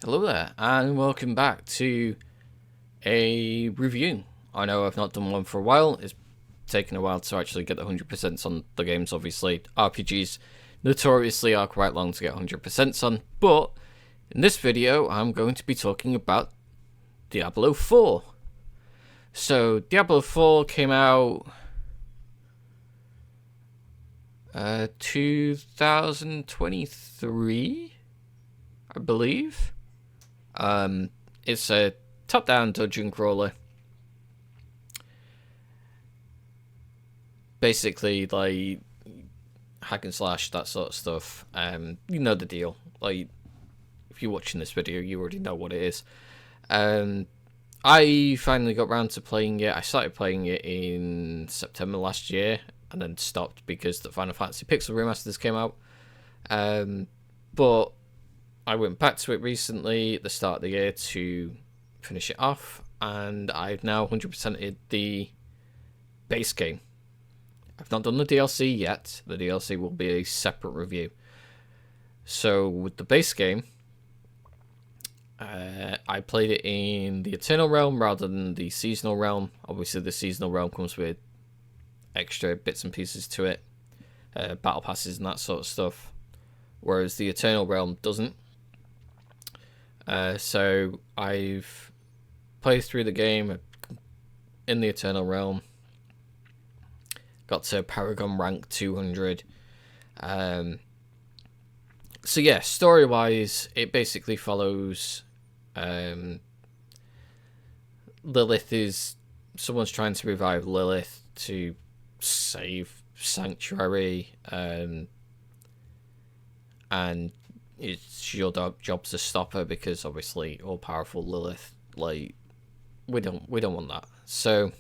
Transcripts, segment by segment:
Hello there, and welcome back to a review. I know I've not done one for a while. It's taken a while to actually get the 100% on the games, obviously. RPGs notoriously are quite long to get 100% on, but in this video I'm going to be talking about Diablo 4. So, Diablo 4 came out 2023, I believe. It's a top-down dungeon crawler. Basically, like, hack and slash, that sort of stuff. You know the deal. Like, if you're watching this video, you already know what it is. I finally got around to playing it. I started playing it in September last year, and then stopped because the Final Fantasy Pixel Remasters came out. But I went back to it recently at the start of the year to finish it off, and I've now 100%ed the base game. I've not done the DLC yet. The DLC will be a separate review. So with the base game, I played it in the Eternal Realm rather than the Seasonal Realm. Obviously the Seasonal Realm comes with extra bits and pieces to it, battle passes and that sort of stuff, whereas the Eternal Realm doesn't. So I've played through the game in the Eternal Realm, got to Paragon rank 200. So yeah, story-wise, it basically follows Lilith is... someone's trying to revive Lilith to save Sanctuary, and it's your job to stop her because obviously all-powerful Lilith, like, we don't want that. So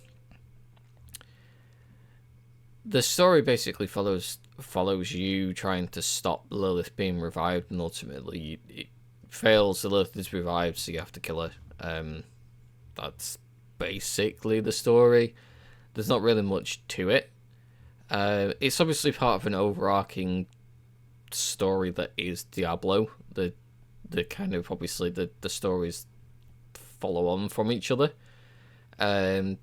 the story basically follows you trying to stop Lilith being revived, and ultimately it fails. Lilith is revived, so you have to kill her. That's basically the story. There's not really much to it. It's obviously part of an overarching story that is Diablo. The kind of, obviously the stories follow on from each other. You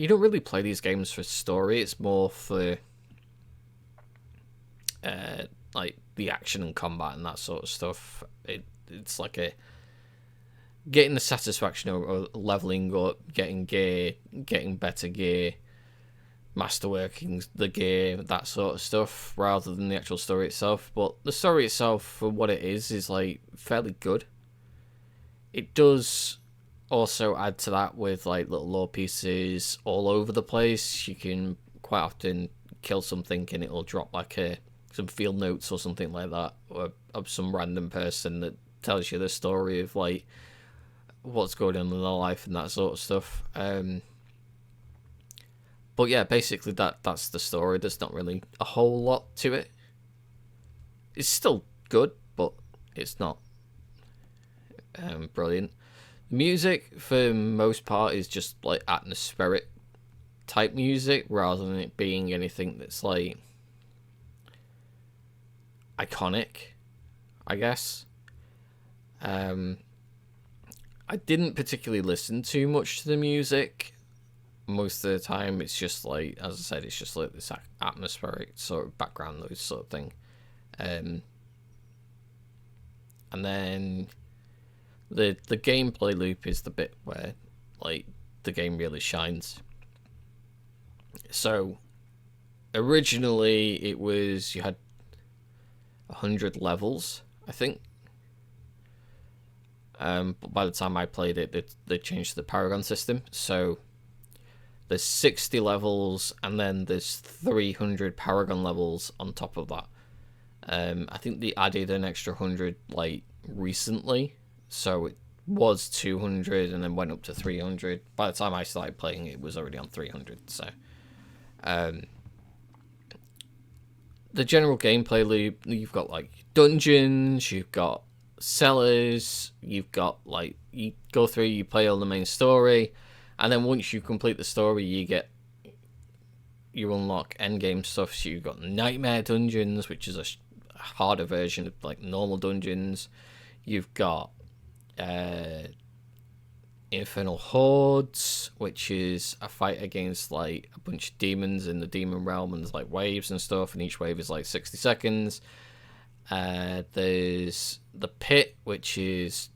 don't really play these games for story. It's more for like the action and combat and that sort of stuff. It's like a getting the satisfaction of leveling up, getting gear, getting better gear, masterworking the gear, that sort of stuff, rather than the actual story itself. But the story itself, for what it is like fairly good. It does also add to that with like little lore pieces all over the place. You can quite often kill something and it'll drop like some field notes or something like that, or of some random person that tells you the story of like what's going on in their life and that sort of stuff. But yeah, basically that's the story. There's not really a whole lot to it. It's still good, but it's not brilliant. The music, for most part, is just like atmospheric type music, rather than it being anything that's like iconic, I guess. I didn't particularly listen too much to the music. Most of the time, it's just like, as I said, it's just like this atmospheric sort of background noise sort of thing. And then the gameplay loop is the bit where like the game really shines. So originally it was, you had 100 levels, I think. But by the time I played it, they changed the Paragon system. So there's 60 levels, and then there's 300 Paragon levels on top of that. I think they added an extra 100 like recently, so it was 200 and then went up to 300. By the time I started playing, it was already on 300. So the general gameplay loop, you've got like dungeons, you've got cellars, you've got like, you go through, you play all the main story, and then once you complete the story, you unlock endgame stuff. So you've got nightmare dungeons, which is a harder version of like normal dungeons. You've got Infernal Hordes, which is a fight against like a bunch of demons in the demon realm, and there's like waves and stuff, and each wave is like 60 seconds. There's the Pit, which is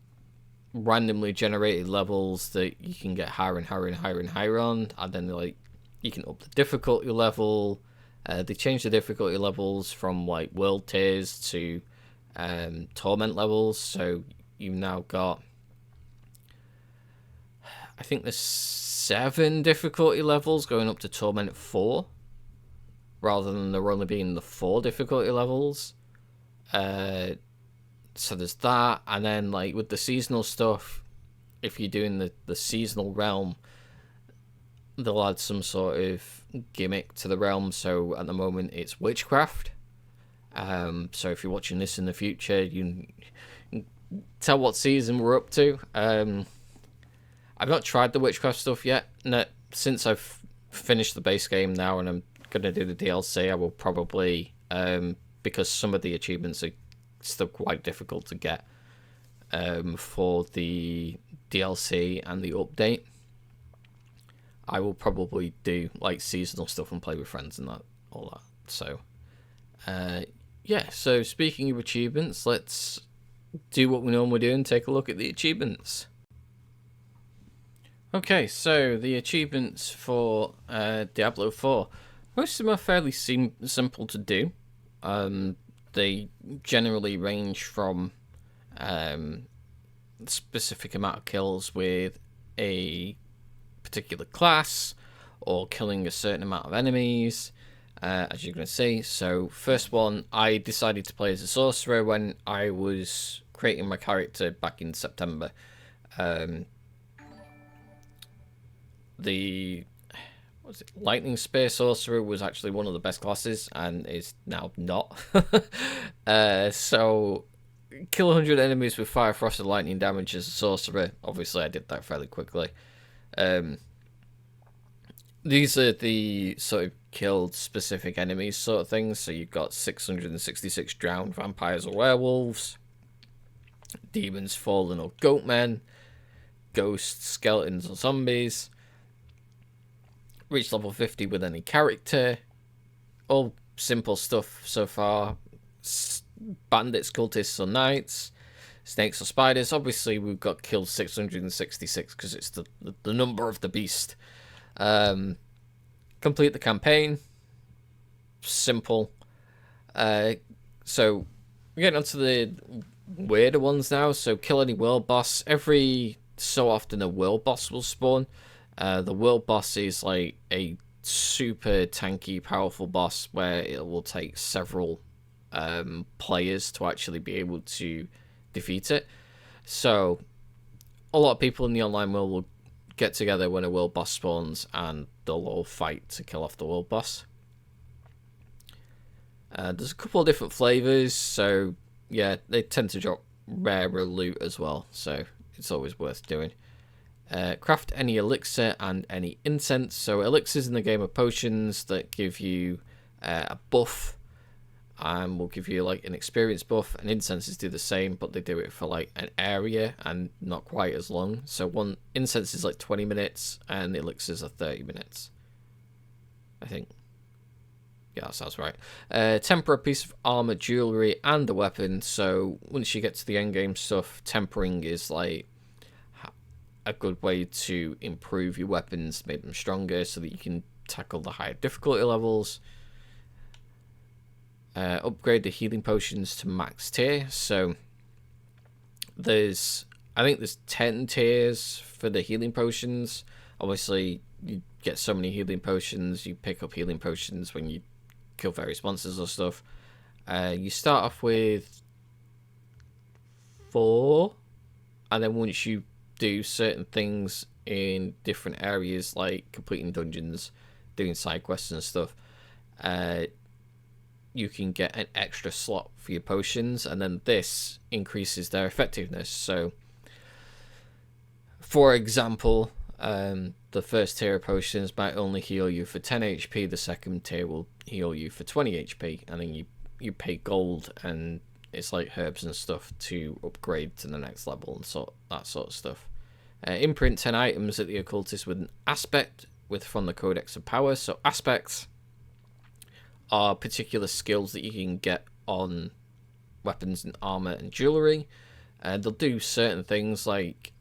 randomly generated levels that you can get higher and higher and higher and higher on, and then like you can up the difficulty level. They changed the difficulty levels from like world tiers to torment levels, so you've now got, I think there's 7 difficulty levels going up to Torment 4, rather than there only being the 4 difficulty levels. So there's that, and then like with the seasonal stuff, if you're doing the seasonal realm, they'll add some sort of gimmick to the realm. So at the moment it's witchcraft. So if you're watching this in the future, you can tell what season we're up to. I've not tried the witchcraft stuff yet. No, since I've finished the base game now and I'm going to do the DLC, I will probably, because some of the achievements are still quite difficult to get for the DLC and the update, I will probably do like seasonal stuff and play with friends and that, all that. So, yeah, so speaking of achievements, let's do what we normally do and take a look at the achievements. Okay, so the achievements for Diablo 4. Most of them are fairly simple to do. They generally range from specific amount of kills with a particular class, or killing a certain amount of enemies, as you're going to see. So first one, I decided to play as a sorcerer when I was creating my character back in September. The Lightning Spear Sorcerer was actually one of the best classes and is now not. So kill 100 enemies with fire, frost, and lightning damage as a sorcerer. Obviously I did that fairly quickly. These are the sort of killed specific enemies sort of things. So you've got 666 drowned vampires or werewolves, demons, fallen or goatmen, ghosts, skeletons or zombies. Reach level 50 with any character. All simple stuff so far. Bandits, cultists or knights, snakes or spiders. Obviously we've got killed 666 because it's the number of the beast. Complete the campaign. Simple. So we're getting onto the weirder ones now. So kill any world boss. Every so often a world boss will spawn. The world boss is like a super tanky, powerful boss where it will take several players to actually be able to defeat it. So a lot of people in the online world will get together when a world boss spawns and they'll all fight to kill off the world boss. There's a couple of different flavors, so yeah, they tend to drop rarer loot as well, so it's always worth doing. Craft any elixir and any incense. So elixirs in the game are potions that give you a buff and will give you like an experience buff, and incenses do the same, but they do it for like an area and not quite as long. So one incense is like 20 minutes and the elixirs are 30 minutes, I think. Yeah, that sounds right. Temper a piece of armor, jewelry, and a weapon. So once you get to the endgame stuff, tempering is like a good way to improve your weapons, make them stronger so that you can tackle the higher difficulty levels. Upgrade the healing potions to max tier. So I think there's 10 tiers for the healing potions. Obviously you get so many healing potions, you pick up healing potions when you kill various monsters or stuff. You start off with 4, and then once you do certain things in different areas, like completing dungeons, doing side quests and stuff, you can get an extra slot for your potions, and then this increases their effectiveness. So for example, the first tier of potions might only heal you for 10 HP, the second tier will heal you for 20 HP, and then you pay gold and it's like herbs and stuff to upgrade to the next level and that sort of stuff. Imprint 10 items at the occultist with an aspect from the Codex of Power. So aspects are particular skills that you can get on weapons and armor and jewelry. They'll do certain things, like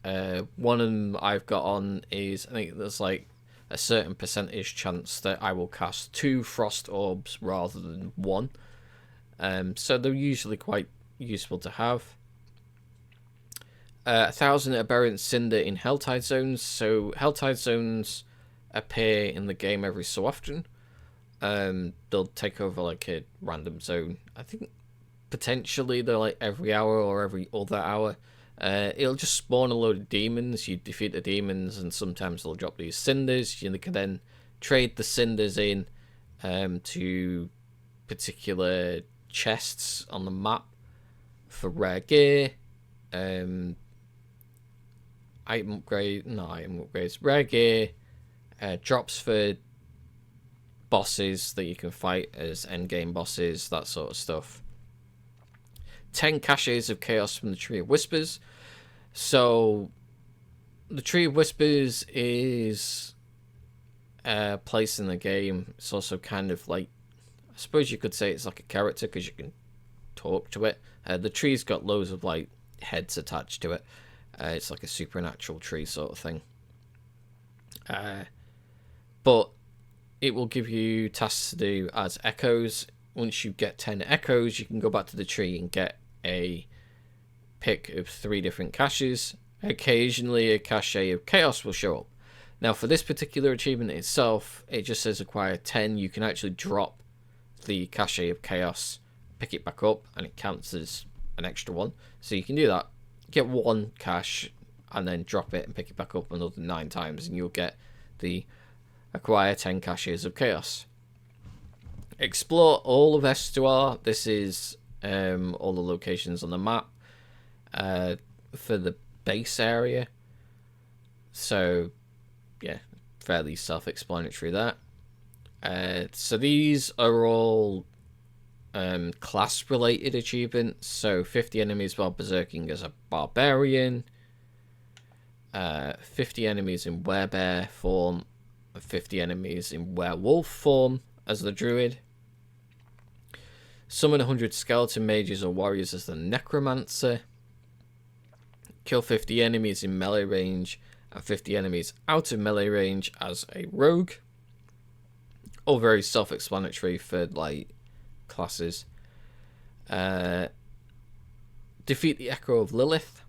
one of them I've got on is, I think there's like a certain percentage chance that I will cast 2 frost orbs rather than 1. So they're usually quite useful to have. 1,000 aberrant cinder in Helltide zones. So Helltide zones appear in the game every so often. They'll take over like a random zone. I think potentially they're like every hour or every other hour. It'll just spawn a load of demons. You defeat the demons, and sometimes they'll drop these cinders. You can then trade the cinders in to particular chests on the map for rare gear. Item upgrades, rare gear, drops for bosses that you can fight as endgame bosses, that sort of stuff. 10 caches of chaos from the Tree of Whispers. So the Tree of Whispers is a place in the game. It's also kind of like, I suppose you could say it's like a character because you can talk to it. The tree's got loads of like heads attached to it. It's like a supernatural tree sort of thing. But it will give you tasks to do as echoes. Once you get 10 echoes, you can go back to the tree and get a pick of 3 different caches. Occasionally a cache of chaos will show up. Now for this particular achievement itself, it just says acquire 10. You can actually drop the cache of chaos, pick it back up, and it counts as an extra one. So you can do that, get 1 cache, and then drop it and pick it back up another 9 times, and you'll get the acquire 10 caches of chaos. Explore all of Estuar. This is all the locations on the map for the base area. So yeah, fairly self-explanatory that. So these are all class-related achievements. So 50 enemies while berserking as a barbarian, 50 enemies in werebear form, 50 enemies in werewolf form as the druid. Summon 100 skeleton mages or warriors as the necromancer. Kill 50 enemies in melee range and 50 enemies out of melee range as a rogue. All very self-explanatory for like classes. Defeat the Echo of Lilith.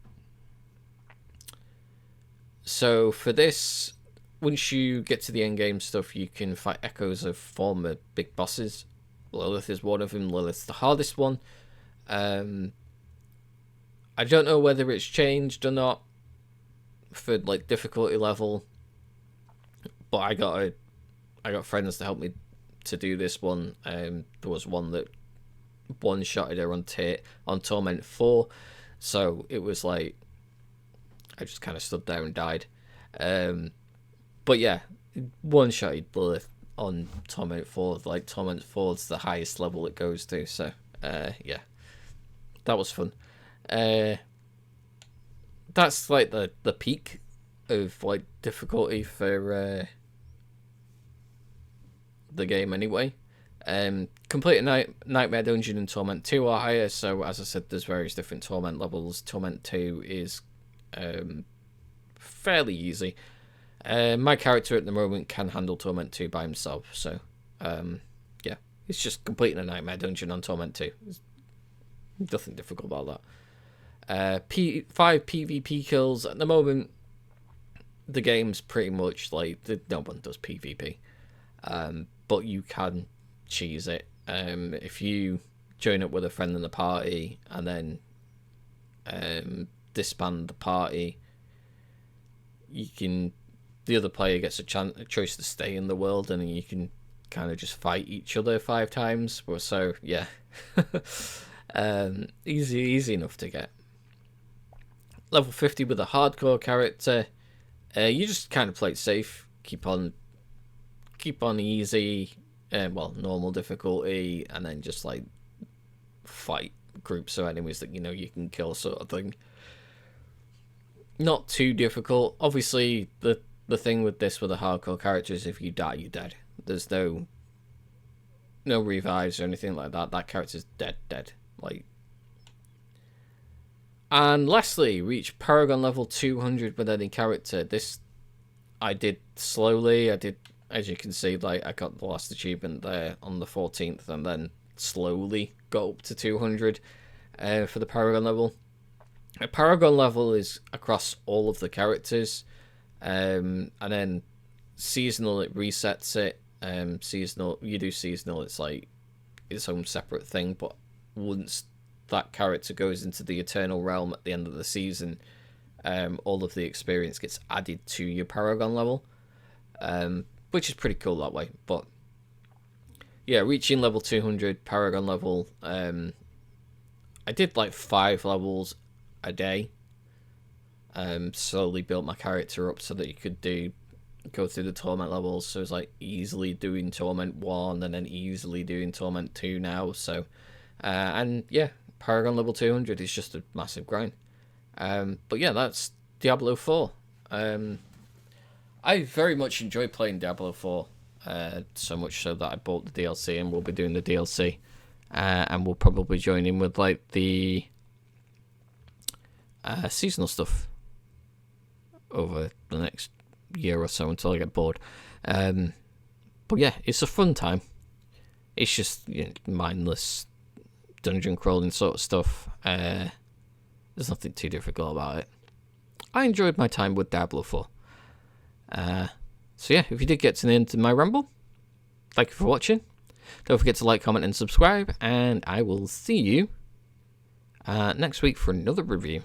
So for this, once you get to the endgame stuff, you can fight echoes of former big bosses. Lilith is one of them. Lilith's the hardest one. I don't know whether it's changed or not for like difficulty level, but I got friends to help me to do this one. There was one that one-shotted her on Torment 4, so it was like I just kind of stood there and died. But yeah, one-shotted Lilith on Torment 4. Like Torment 4 is the highest level it goes to, so yeah, that was fun. That's like the peak of like difficulty for the game anyway. Complete a Nightmare Dungeon and Torment 2 are higher, so as I said, there's various different Torment levels. Torment 2 is fairly easy. My character at the moment can handle Torment 2 by himself, so yeah, it's just completing a Nightmare Dungeon on Torment 2. There's nothing difficult about that. 5 PvP kills. At the moment, the game's pretty much like, no one does PvP. But you can cheese it. If you join up with a friend in the party and then disband the party, the other player gets a choice to stay in the world, and you can kind of just fight each other 5 times. So yeah, easy enough to get. Level 50 with a hardcore character. You just kind of play it safe. Keep on easy, normal difficulty, and then just like fight groups of enemies that you can kill, sort of thing. Not too difficult. Obviously, the thing with this with a hardcore character is if you die, you're dead. There's no revives or anything like that. That character's dead. Like. And lastly, reach Paragon level 200 with any character. This I did slowly. I did, as you can see, like I got the last achievement there on the 14th, and then slowly got up to 200 for the Paragon level. A Paragon level is across all of the characters, and then seasonal, it resets it. Seasonal, you do seasonal, it's like its own separate thing, but once that character goes into the Eternal Realm at the end of the season, all of the experience gets added to your Paragon level, which is pretty cool that way. But yeah, reaching level 200 Paragon level, I did like 5 levels a day. Slowly built my character up so that you could go through the Torment levels. So it's like easily doing Torment 1 and then easily doing Torment 2 now. So and yeah, Paragon level 200 is just a massive grind. But yeah, that's Diablo 4. I very much enjoy playing Diablo 4, so much so that I bought the DLC and we'll be doing the DLC. And we'll probably join in with like the seasonal stuff over the next year or so until I get bored. But yeah, it's a fun time. It's just mindless dungeon crawling sort of stuff. There's nothing too difficult about it. I enjoyed my time with Diablo 4. So yeah, if you did get to the end of my ramble, thank you for watching. Don't forget to like, comment, and subscribe, and I will see you next week for another review.